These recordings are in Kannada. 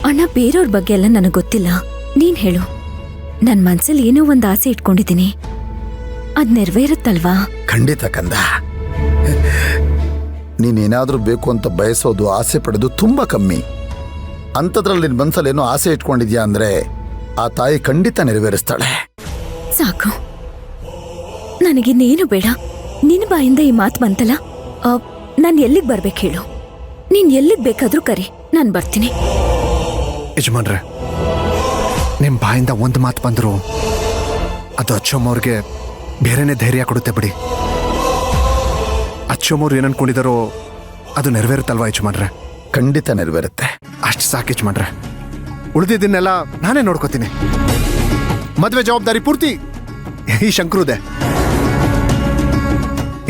ಅಣ್ಣ, ಬೇರೆಯವ್ರ ಬಗ್ಗೆ ಎಲ್ಲ ನನಗೆ ಗೊತ್ತಿಲ್ಲ. ನೀನ್ ಹೇಳು. ನನ್ ಮನ್ಸಲ್ಲಿ ಏನೋ ಒಂದು ಆಸೆ ಇಟ್ಕೊಂಡಿದ್ದೀನಿ, ಅದ್ ನೆರವೇರುತ್ತಲ್ವಾ? ಖಂಡಿತ ಕಂದ. ನೀನೇನಾದ್ರೂ ಬೇಕು ಅಂತ ಬಯಸೋದು, ಆಸೆ ಪಡೋದು ತುಂಬಾ ಕಮ್ಮಿ. ಅಂಥದ್ರಲ್ಲಿ ನಿನ್ ಮನ್ಸಲ್ಲಿ ಏನೋ ಆಸೆ ಇಟ್ಕೊಂಡಿದ್ಯಾ ಅಂದ್ರೆ ಆ ತಾಯಿ ಖಂಡಿತ ನೆರವೇರಿಸ್ತಾಳೆ. ಸಾಕು, ನನಗಿನ್ನೇನು ಬೇಡ. ನಿನ್ನ ಬಾಯಿಂದ ಈ ಮಾತು ಬಂತಲ್ಲ, ನಾನು ಎಲ್ಲಿಗೆ ಬರ್ಬೇಕು ಹೇಳು? ನೀನ್ ಎಲ್ಲಿಗೆ ಬೇಕಾದ್ರೂ ಕರಿ, ನಾನು ಬರ್ತೀನಿ. ಯಜಮಾನ್ರೆ, ನಿಮ್ ಬಾಯಿಂದ ಒಂದು ಮಾತು ಬಂದ್ರು ಅದು ಅಚ್ಚಮ್ಮವ್ರಿಗೆ ಬೇರೆನೆ ಧೈರ್ಯ ಕೊಡುತ್ತೆ ಬಿಡಿ. ಅಚ್ಚಮ್ಮವ್ರು ಏನ್ ಅನ್ಕೊಂಡಿದಾರೋ ಅದು ನೆರವೇರುತ್ತಲ್ವಾ ಯಜಮಾನ್ರೆ? ಖಂಡಿತ ನೆರವೇರುತ್ತೆ. ಅಷ್ಟು ಸಾಕು ಯಜಮಾನ್ರೆ. ಉಳಿದಿದ್ದನ್ನೆಲ್ಲ ನಾನೇ ನೋಡ್ಕೋತೀನಿ. ಮದ್ವೆ ಜವಾಬ್ದಾರಿ ಪೂರ್ತಿ ಈ ಶಂಕರುದೆ.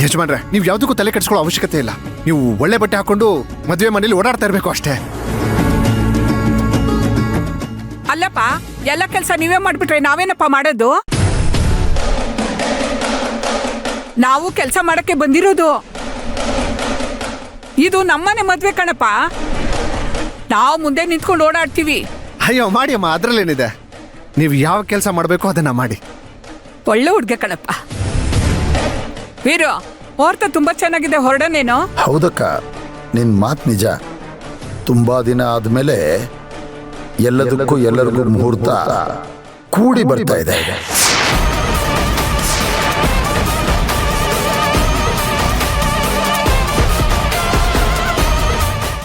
ಯಜಮಾನ್ರೆ, ನೀವು ಯಾವ್ದಕ್ಕೂ ತಲೆ ಕೆಡಿಸ್ಕೊಳ್ಳೋ ಅವಶ್ಯಕತೆ ಇಲ್ಲ. ನೀವು ಒಳ್ಳೆ ಬಟ್ಟೆ ಹಾಕೊಂಡು ಮದ್ವೆ ಮನೇಲಿ ಓಡಾಡ್ತಾ ಇರ್ಬೇಕು ಅಷ್ಟೇ. ಅಲ್ಲಪ್ಪ, ಎಲ್ಲ ಕೆಲಸ ನೀವೇ ಮಾಡ್ಬಿಟ್ರೆ ನಾವೇನಪ್ಪ ಮಾಡೋದು? ನಾವು ಕೆಲಸ ಮಾಡಕ್ಕೆ ಬಂದಿರೋದು. ಇದು ನಮ್ಮನೆ ಮದ್ವೆ ಕಣಪ್ಪ. ನಾವು ಮುಂದೆ ನಿಂತ್ಕೊಂಡು ಓಡಾಡ್ತೀವಿ. ಅಯ್ಯೋ ಮಾಡಿ ಅಮ್ಮ, ಅದ್ರಲ್ಲೇನಿದೆ. ನೀವು ಯಾವ ಕೆಲಸ ಮಾಡಬೇಕು ಅದನ್ನ ಮಾಡಿ. ಒಳ್ಳೆ ಹುಡ್ಗೆ ಕಣಪ್ಪ. ವೀರು, ಮುಹೂರ್ತ ತುಂಬಾ ಚೆನ್ನಾಗಿದೆ, ಹೊರಡನೇನೋ? ಹೌದಕ್ಕ, ನಿನ್ ಮಾತು ನಿಜ. ತುಂಬಾ ದಿನ ಆದ್ಮೇಲೆ ಎಲ್ಲದಕ್ಕೂ ಎಲ್ಲರಿಗೂ ಮುಹೂರ್ತ ಕೂಡಿ ಬರ್ತಾ ಇದೆ.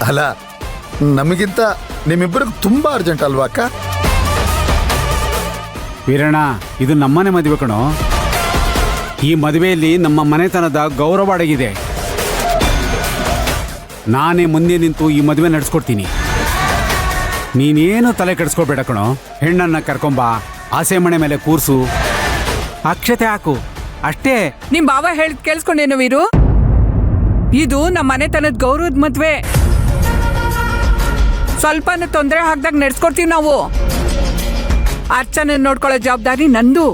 ಅಲ್ಲ, ನಮಗಿಂತ ನಿಮ್ಮಿಬ್ಬರಿಗೂ ತುಂಬಾ ಅರ್ಜೆಂಟ್ ಅಲ್ವಾ ಅಕ್ಕ? ವೀರಣ್ಣ, ಇದು ನಮ್ಮನೆ ಮದುವೆ ಕಣೋ. ಈ ಮದುವೆಯಲ್ಲಿ ನಮ್ಮ ಮನೆತನದ ಗೌರವ ಅಡಗಿದೆ. ನಾನೇ ಮುಂದೆ ನಿಂತು ಈ ಮದುವೆ ನಡೆಸ್ಕೊಡ್ತೀನಿ. ನೀನೇನು ತಲೆ ಕೆಡಿಸ್ಕೋಬೇಡ ಕಣೋ. ಹೆಣ್ಣನ್ನ ಕರ್ಕೊಂಬ, ಆಸೆ ಮನೆ ಮೇಲೆ ಕೂರ್ಸು, ಅಕ್ಷತೆ ಹಾಕು, ಅಷ್ಟೇ. ನಿಮ್ ಬಾವ ಹೇಳಿದ್ ಕೇಳಿಸ್ಕೊಂಡೇನು ವೀರು? ಇದು ನಮ್ಮ ಮನೆತನದ ಗೌರವದ ಮದ್ವೆ. ಸ್ವಲ್ಪನೂ ತೊಂದರೆ ಹಾಕ್ದಾಗ ನಡೆಸ್ಕೊಡ್ತೀವಿ ನಾವು. ಅರ್ಚನೆ ನೋಡ್ಕೊಳ್ಳೋ ಜವಾಬ್ದಾರಿ ನಂದು.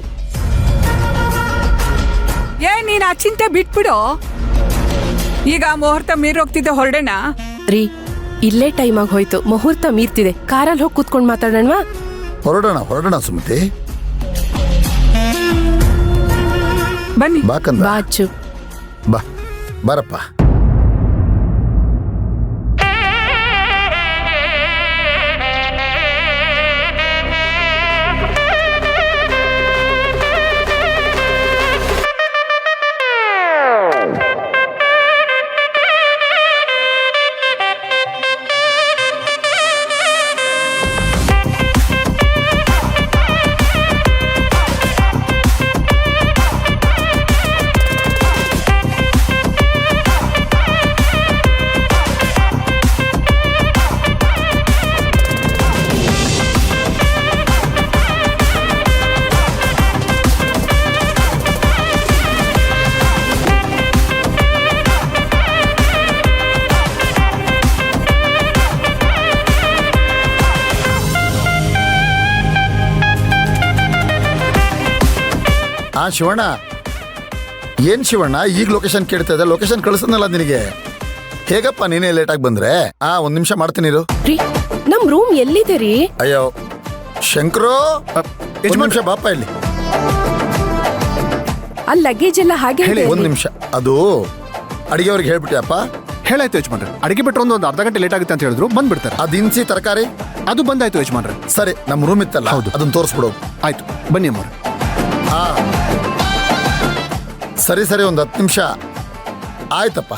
ನೀನ್ ಆ ಚಿಂತೆ ಬಿಟ್ಬಿಡು. ಈಗ ಮುಹೂರ್ತ ಮೀರೋಗ್ತಿದ್ದೆ, ಹೊರಡೇನಾ? ರೀ, ಇಲ್ಲೇ ಟೈಮ್ ಆಗಿ ಹೋಯ್ತು. ಮುಹೂರ್ತ ಮೀರ್ತಿದೆ. ಕಾರಲ್ಲಿ ಹೋಗಿ ಕೂತ್ಕೊಂಡು ಮಾತಾಡೋಣವಾ? ಹೊರಡೋಣ ಸುಮತಿ. ಬನ್ನಿ. ಬಾ ಕಂದ. ಬಾ ಅಚ್ಚು. ಬಾರಪ್ಪ. ಶಿವಣ್ಣ, ಏನ್ ಶಿವಣ್ಣ ಈಗ ಲೊಕೇಶನ್ ಕೇಳ್ತಾ ಇದ್ದ? ಲೊಕೇಶನ್ ಕಳಿಸನಲ್ಲ ನಿನಗೆ. ಹೇಗಪ್ಪ ನೀನೇ ಲೇಟಾಗಿ ಬಂದ್ರೆ? ಒಂದ್ ನಿಮಿಷ ಮಾಡ್ತೀನಿ ಇರು. ರೀ, ನಮ್ ರೂಮ್ ಎಲ್ಲಿದೆ ರೀ? ಅಯ್ಯೋ ಶಂಕರು, ಯಜಮಾನ್ಷ ಬಾಪ ಇಲ್ಲಿ. ಅಲ್ಲಿ ಲಗೇಜ್ ಎಲ್ಲ ಹಾಗೆ ಇದೆ. ಒಂದ್ ನಿಮಿಷ, ಅದು ಅಡಿಗೆ ಅವ್ರಿಗೆ ಹೇಳ್ಬಿಟ್ಟಿಯಪ್ಪ? ಹೇಳಾಯ್ತು ಯಜಮಾನ್ರೆ. ಅಡಿಗೆ ಬಿಟ್ಟರೆ ಒಂದು ಅರ್ಧ ಗಂಟೆ ಲೇಟ್ ಆಗುತ್ತೆ ಅಂತ ಹೇಳಿದ್ರು, ಬಂದ್ಬಿಡ್ತಾರೆ. ಆ ದಿನಸಿ ತರಕಾರಿ ಅದು ಬಂದಾಯ್ತು ಯಜಮಾನ್ರೆ. ಸರಿ, ನಮ್ ರೂಮ್ ಇತ್ತಲ್ಲ, ಹೌದು, ಅದನ್ನ ತೋರಿಸ್ಬಿಡು. ಆಯ್ತು, ಬನ್ನಿ ಅಮ್ಮ. ಸರಿ, ಒಂದು 10 ನಿಮಿಷ ಆಯ್ತಪ್ಪ.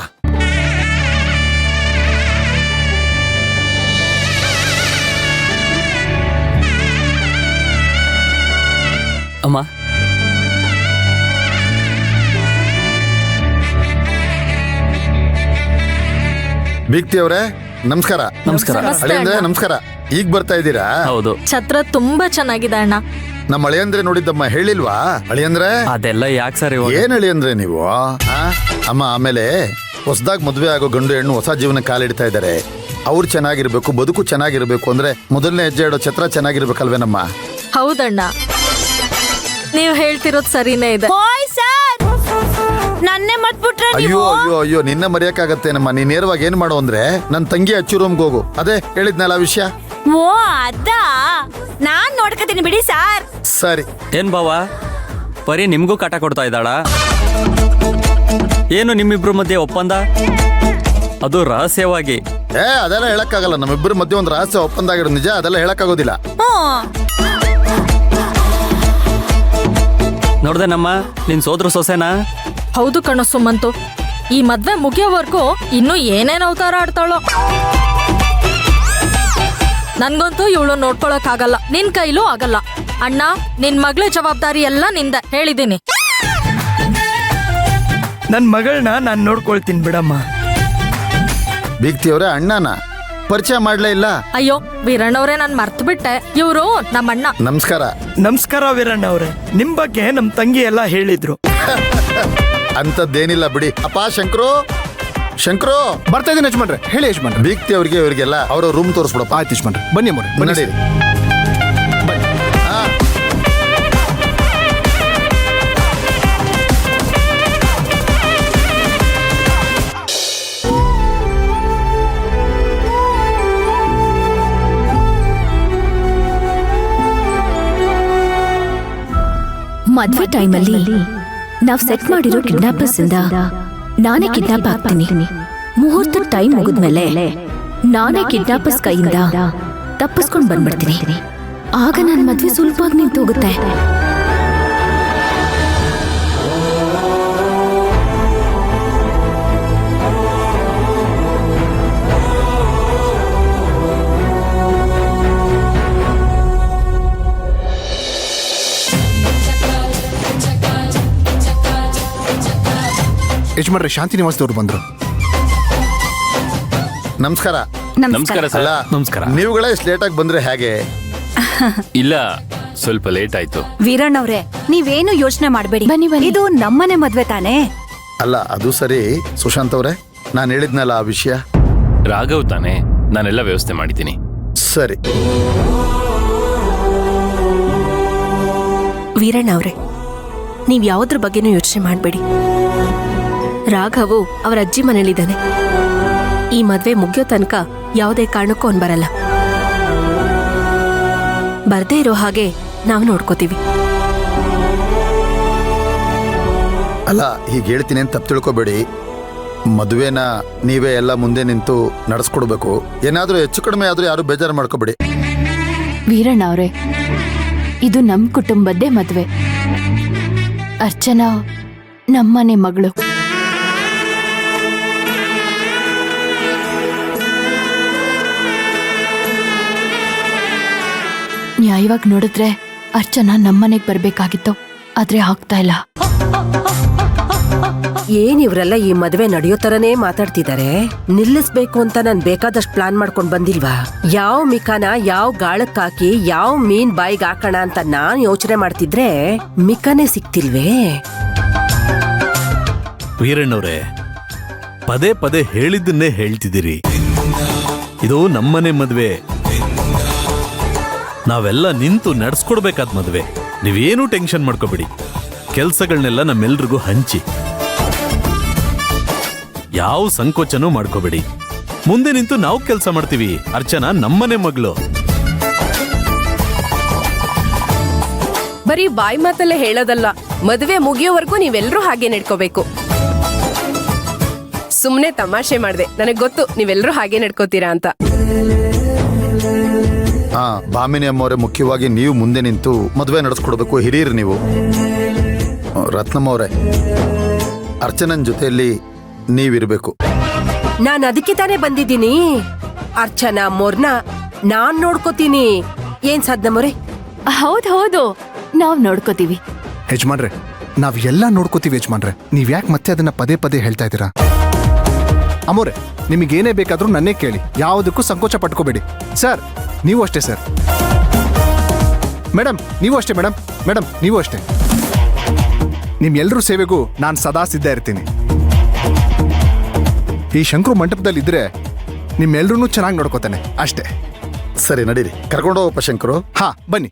ಅಮ್ಮ, ಬೀಗ್ತಿ ಅವರೇ ನಮಸ್ಕಾರ. ನಮಸ್ಕಾರ. ಅಳಿಯಂದ್ರೆ ನಮಸ್ಕಾರ. ಈಗ ಬರ್ತಾ ಇದ್ದೀರಾ? ಹೌದು. ಛತ್ರ ತುಂಬಾ ಚೆನ್ನಾಗಿದೆ ಅಣ್ಣ. ನಮ್ಮ ಅಳಿಯಂದ್ರೆ ನೋಡಿದ್ದಮ್ಮ, ಹೇಳಿಲ್ವಾ? ಅಳಿಯಂದ್ರೆ ಅದೆಲ್ಲ ಯಾಕೆ ಸರ್? ಏನ್ ಅಳಿಯಂದ್ರೆ ನೀವು? ಅಮ್ಮ, ಆಮೇಲೆ ಹೊಸದಾಗಿ ಮದುವೆ ಆಗೋ ಗಂಡು ಹೆಣ್ಣು ಹೊಸ ಜೀವನ ಕಾಲಿಡ್ತಾ ಇದ್ದಾರೆ. ಅವ್ರು ಚೆನ್ನಾಗಿರ್ಬೇಕು, ಬದುಕು ಚೆನ್ನಾಗಿರ್ಬೇಕು ಅಂದ್ರೆ ಮೊದಲನೇ ಹೆಜ್ಜೆ ಇಡೋ ಛತ್ರ ಚೆನ್ನಾಗಿರ್ಬೇಕಲ್ವೇನಮ್ಮ? ಹೌದಣ್ಣ, ನೀವು ಹೇಳ್ತಿರೋದು ಸರಿನೇ ಇದೆ. ನನ್ನೇ ಮತ್ಬಿಟ್ರೆ ಅಯ್ಯೋ ಅಯ್ಯೋ ಅಯ್ಯೋ, ನಿನ್ನ ಮರೆಯಕ್ಕಾಗತ್ತೇನಮ್ಮ? ನೀನ್ ನೇರವಾಗಿ ಏನ್ ಮಾಡು ಅಂದ್ರೆ ನನ್ನ ತಂಗಿ ಅಚ್ಚು ರೂಮ್ಗೆ ಹೋಗು. ಅದೇ ಹೇಳಿದ್ನಲ್ಲ ವಿಷಯ. ಓ ಅದ ನಾನ್ ನೋಡ್ಕತೀನಿ ಬಿಡಿ ಸಾರ್. ಸರಿ. ಏನ್ ಬಾವ ಪರಿ ನಿಮ್ಗೂ ಕಾಟ ಕೊಡ್ತಾ ಇದ್ದಾಳ? ಏನು ನಿಮ್ಮಿಬ್ರು ಮಧ್ಯೆ ಒಪ್ಪಂದ? ಅದು ರಹಸ್ಯವಾಗಿ. ಅದೆಲ್ಲ ಹೇಳಕ್ಕಾಗಲ್ಲ. ನಮ್ಮಿಬ್ಬರ ಮಧ್ಯೆ ಒಂದು ರಹಸ್ಯ ಒಪ್ಪಂದ ಆಗಿರೋದು ನಿಜ. ಅದೆಲ್ಲ ಹೇಳಕ್ಕಾಗೋದಿಲ್ಲ. ನೋಡ್ದೆ ನಮ್ಮ ನಿನ್ ಸೋದ್ರ ಸೊಸೆನಾ? ಹೌದು ಕಣೋ ಸುಮಂತು, ಈ ಮದ್ವೆ ಮುಗಿಯೋವರೆಗೂ ಇನ್ನೂ ಏನೇನ್ ಅವತಾರ ಆಡ್ತಾಳೋ. ನನ್ಗಂತೂ ಇವಳು ನೋಡ್ಕೊಳಕ್ ಆಗಲ್ಲ, ನಿನ್ ಕೈಲೂ ಆಗಲ್ಲ. ಅಣ್ಣ, ನಿನ್ ಮಗಳ ಜವಾಬ್ದಾರಿ ಎಲ್ಲ ನಿಂದ, ಹೇಳಿದೀನಿ. ನನ್ ಮಗಳನ್ನ ನಾನ್ ನೋಡ್ಕೊಳ್ತೀನಿ ಬಿಡಮ್ಮ. ಬೀಗ್ತಿಯವ್ರೆ, ಅಣ್ಣನ ಪರಿಚಯ ಮಾಡ್ಲೇ ಇಲ್ಲ. ಅಯ್ಯೋ ವೀರಣ್ಣವ್ರೆ, ನಾನ್ ಮರ್ತು ಬಿಟ್ಟೆ. ಇವ್ರು ನಮ್ಮಣ್ಣ. ನಮಸ್ಕಾರ. ನಮಸ್ಕಾರ ವೀರಣ್ಣ ಅವ್ರೆ. ನಿಮ್ ಬಗ್ಗೆ ನಮ್ ತಂಗಿ ಎಲ್ಲ ಹೇಳಿದ್ರು. ಅಂತದ್ದೇನಿಲ್ಲ ಬಿಡಿ. ಅಪ್ಪ ಶಂಕರು, ಶಂಕರು ಬರ್ತಾ ಇದ್ದೀನಿ ಯಜಮಾನ್ರೆ. ಹೇಳಿ ಯಜಮಾನ್ರೆ. ಬೀಗ್ತಿ ಅವ್ರಿಗೆ ಇವರಿಗೆಲ್ಲ ಅವರ ರೂಮ್ ತೋರಿಸ್ಬಿಡಪ್ಪ. ಆಯ್ತು ಯಜಮಾನ್ರೆ, ಬನ್ನಿ ಅಮ್ಮವ್ರೆ, ಬನ್ನಿ. ನಡೀರಿ. ಮದ್ವೆ ಟೈಮಲ್ಲಿ ನಾವ್ ಸೆಟ್ ಮಾಡಿರೋ ಕಿಡ್ನಾಪರ್ಸ್ ಇಂದ ನಾನೇ ಕಿಡ್ನಾಪ್ ಆಗ್ತೀನಿ. ಮುಹೂರ್ತ ಟೈಮ್ ಮುಗಿದ್ಮೇಲೆ ನಾನೇ ಕಿಡ್ನಾಪರ್ಸ್ ಕೈಯಿಂದ ತಪ್ಪಿಸ್ಕೊಂಡ್ ಬಂದ್ಬಿಡ್ತೀನಿ. ಆಗ ನನ್ ಮದ್ವೆ ಸುಲಭವಾಗಿ ನಿಂತು ಹೋಗುತ್ತೆ. ಯಜಮಾನ್ರೆ, ಶಾಂತಿ ನಿವಾಸದವ್ರು ಬಂದ್ರು. ನಮಸ್ಕಾರ. ನಮಸ್ಕಾರ ಸರ್. ಅಲ್ಲ, ನಮಸ್ಕಾರ. ನೀವುಗಳೇ ಇಷ್ಟು ಲೇಟಾಗಿ ಬಂದ್ರೆ ಹೇಗೆ? ಇಲ್ಲ, ಸ್ವಲ್ಪ ಲೇಟ್ ಆಯ್ತು. ವೀರಣ್ಣವ್ರೆ, ನೀವೇನು ಯೋಚನೆ ಮಾಡ್ಬೇಡಿ. ಇದು ನಮ್ಮನೆ ಮದ್ವೆ ತಾನೇ. ಅಲ್ಲ, ಅದು ಸರಿ. ಸುಶಾಂತ್ ಅವರೇ, ನಾನು ಹೇಳಿದ್ನಲ್ಲ ಆ ವಿಷಯ. ರಾಘವ್ ತಾನೆ, ನಾನೆಲ್ಲ ವ್ಯವಸ್ಥೆ ಮಾಡಿದ್ದೀನಿ. ಸರಿ. ವೀರಣ್ಣ ಅವ್ರೆ, ನೀವ್ ಯಾವ್ದ್ರ ಬಗ್ಗೆನೂ ಯೋಚನೆ ಮಾಡ್ಬೇಡಿ. ರಾಘವು ಅವರ ಅಜ್ಜಿ ಮನೇಲಿದ್ದಾನೆ. ಈ ಮದ್ವೆ ಮುಗಿಯೋ ತನಕ ಯಾವುದೇ ಕಾರಣಕ್ಕೂ ಅವ್ನು ಬರಲ್ಲ. ಬರ್ದೇ ಇರೋ ಹಾಗೆ ನಾವು ನೋಡ್ಕೋತೀವಿ. ಅಲ್ಲ, ಹೀಗೆ ಹೇಳ್ತೀನಿ ಅಂತ ತಪ್ಪು ತಿಳ್ಕೊಬೇಡಿ. ಮದುವೆನ ನೀವೇ ಎಲ್ಲ ಮುಂದೆ ನಿಂತು ನಡೆಸ್ಕೊಡ್ಬೇಕು. ಏನಾದ್ರೂ ಹೆಚ್ಚು ಕಡಿಮೆ ಆದ್ರೂ ಯಾರು ಬೇಜಾರು ಮಾಡ್ಕೋಬೇಡಿ. ವೀರಣ್ಣ ಅವ್ರೆ, ಇದು ನಮ್ ಕುಟುಂಬದ್ದೇ ಮದ್ವೆ. ಅರ್ಚನಾ ನಮ್ಮನೆ ಮಗಳು. ನ್ಯಾಯವಾಗಿ ನೋಡಿದ್ರೆ ಅರ್ಚನಾ ನಮ್ಮನೆಗ್ ಬರ್ಬೇಕಾಗಿತ್ತು, ಆದ್ರೆ ಆಗ್ತಾ ಇಲ್ಲ. ಏನ್ ಇವ್ರೆಲ್ಲ ಈ ಮದ್ವೆ ನಡೆಯೋ ತರನೇ ಮಾತಾಡ್ತಿದ್ದಾರೆ? ನಿಲ್ಲಿಸ್ಬೇಕು ಅಂತ ನಾನ್ ಬೇಕಾದಷ್ಟು ಪ್ಲಾನ್ ಮಾಡ್ಕೊಂಡ್ ಬಂದಿಲ್ವಾ? ಯಾವ ಮಿಕಾನ ಯಾವ ಗಾಳಕ್ ಹಾಕಿ ಯಾವ ಮೀನ್ ಬಾಯಿಗೆ ಹಾಕೋಣ ಅಂತ ನಾನ್ ಯೋಚನೆ ಮಾಡ್ತಿದ್ರೆ ಮಿಕಾನೇ ಸಿಕ್ತಿಲ್ವೇ? ವೀರಣ್ಣವ್ರೆ, ಪದೇ ಪದೇ ಹೇಳಿದ್ದನ್ನೇ ಹೇಳ್ತಿದ್ದೀರಿ. ಇದು ನಮ್ಮನೆ ಮದ್ವೆ, ನಾವೆಲ್ಲ ನಿಂತು ನಡ್ಸ್ಕೊಡ್ಬೇಕಾದ ಮದ್ವೆ. ನೀವೇನೂ ಟೆನ್ಷನ್ ಮಾಡ್ಕೋಬೇಡಿ. ಕೆಲ್ಸಗಳನ್ನೆಲ್ಲ ನಮ್ಮೆಲ್ರಿಗೂ ಹಂಚಿ, ಯಾವ ಸಂಕೋಚನೂ ಮಾಡ್ಕೋಬೇಡಿ. ಮುಂದೆ ನಿಂತು ನಾವು ಕೆಲಸ ಮಾಡ್ತೀವಿ. ಅರ್ಚನಾ ನಮ್ಮನೆ ಮಗಳು. ಬರೀ ಬಾಯಿ ಮಾತಲ್ಲೇ ಹೇಳೋದಲ್ಲ, ಮದುವೆ ಮುಗಿಯೋವರೆಗೂ ನೀವೆಲ್ಲರೂ ಹಾಗೆ ನಡ್ಕೋಬೇಕು. ಸುಮ್ನೆ ತಮಾಷೆ ಮಾಡ್ದೆ, ನನಗ್ ಗೊತ್ತು ನೀವೆಲ್ಲರೂ ಹಾಗೆ ನಡ್ಕೋತೀರಾ ಅಂತ. ಹಾ, ಭಾಮಿನಿ ಅಮ್ಮವ್ರೆ, ಮುಖ್ಯವಾಗಿ ನೀವು ಮುಂದೆ ನಿಂತು ಮದುವೆ ನಡೆಸ್ಕೊಡ್ಬೇಕು. ಹಿರಿಯರು ನೀವು. ರತ್ನಮ್ಮ ಅವರೇ, ಅರ್ಚನನ್ ಜೊತೆಯಲ್ಲಿ ನೀವಿರ್ಬೇಕು. ನಾನ್ ಅದಕ್ಕೆ ತಾನೇ ಬಂದಿದ್ದೀನಿ. ಅರ್ಚನಾ ಮೊರ್ನ ನಾನ್ ನೋಡ್ಕೋತೀನಿ. ಏನ್ ಸಾಧನಮ್ಮವ್ರೆ? ಹೌದು, ನಾವ್ ನೋಡ್ಕೋತೀವಿ. ಯಜಮಾನ್ರೆ, ನಾವ್ ಎಲ್ಲ ನೋಡ್ಕೋತೀವಿ ಯಜಮಾನ್ರೆ. ನೀವ್ ಯಾಕೆ ಮತ್ತೆ ಅದನ್ನ ಪದೇ ಪದೇ ಹೇಳ್ತಾ ಇದ್ದೀರಾ? ಅಮ್ಮೋರೆ, ನಿಮಗೇನೇ ಬೇಕಾದ್ರೂ ನನ್ನೇ ಕೇಳಿ, ಯಾವುದಕ್ಕೂ ಸಂಕೋಚ ಪಟ್ಕೋಬೇಡಿ. ಸರ್, ನೀವು ಅಷ್ಟೇ ಸರ್. ಮೇಡಮ್, ನೀವು ಅಷ್ಟೇ ಮೇಡಮ್. ಮೇಡಮ್, ನೀವು ಅಷ್ಟೇ. ನಿಮ್ಮೆಲ್ಲರೂ ಸೇವೆಗೂ ನಾನು ಸದಾ ಸಿದ್ಧ ಇರ್ತೀನಿ. ಈ ಶಂಕರು ಮಂಟಪದಲ್ಲಿ ಇದ್ರೆ ನಿಮ್ಮೆಲ್ಲರೂ ಚೆನ್ನಾಗಿ ನೋಡ್ಕೋತಾನೆ ಅಷ್ಟೇ. ಸರಿ, ನಡೀರಿ. ಕರ್ಕೊಂಡು ಹೋಗಪ್ಪ ಶಂಕರು. ಹಾ, ಬನ್ನಿ.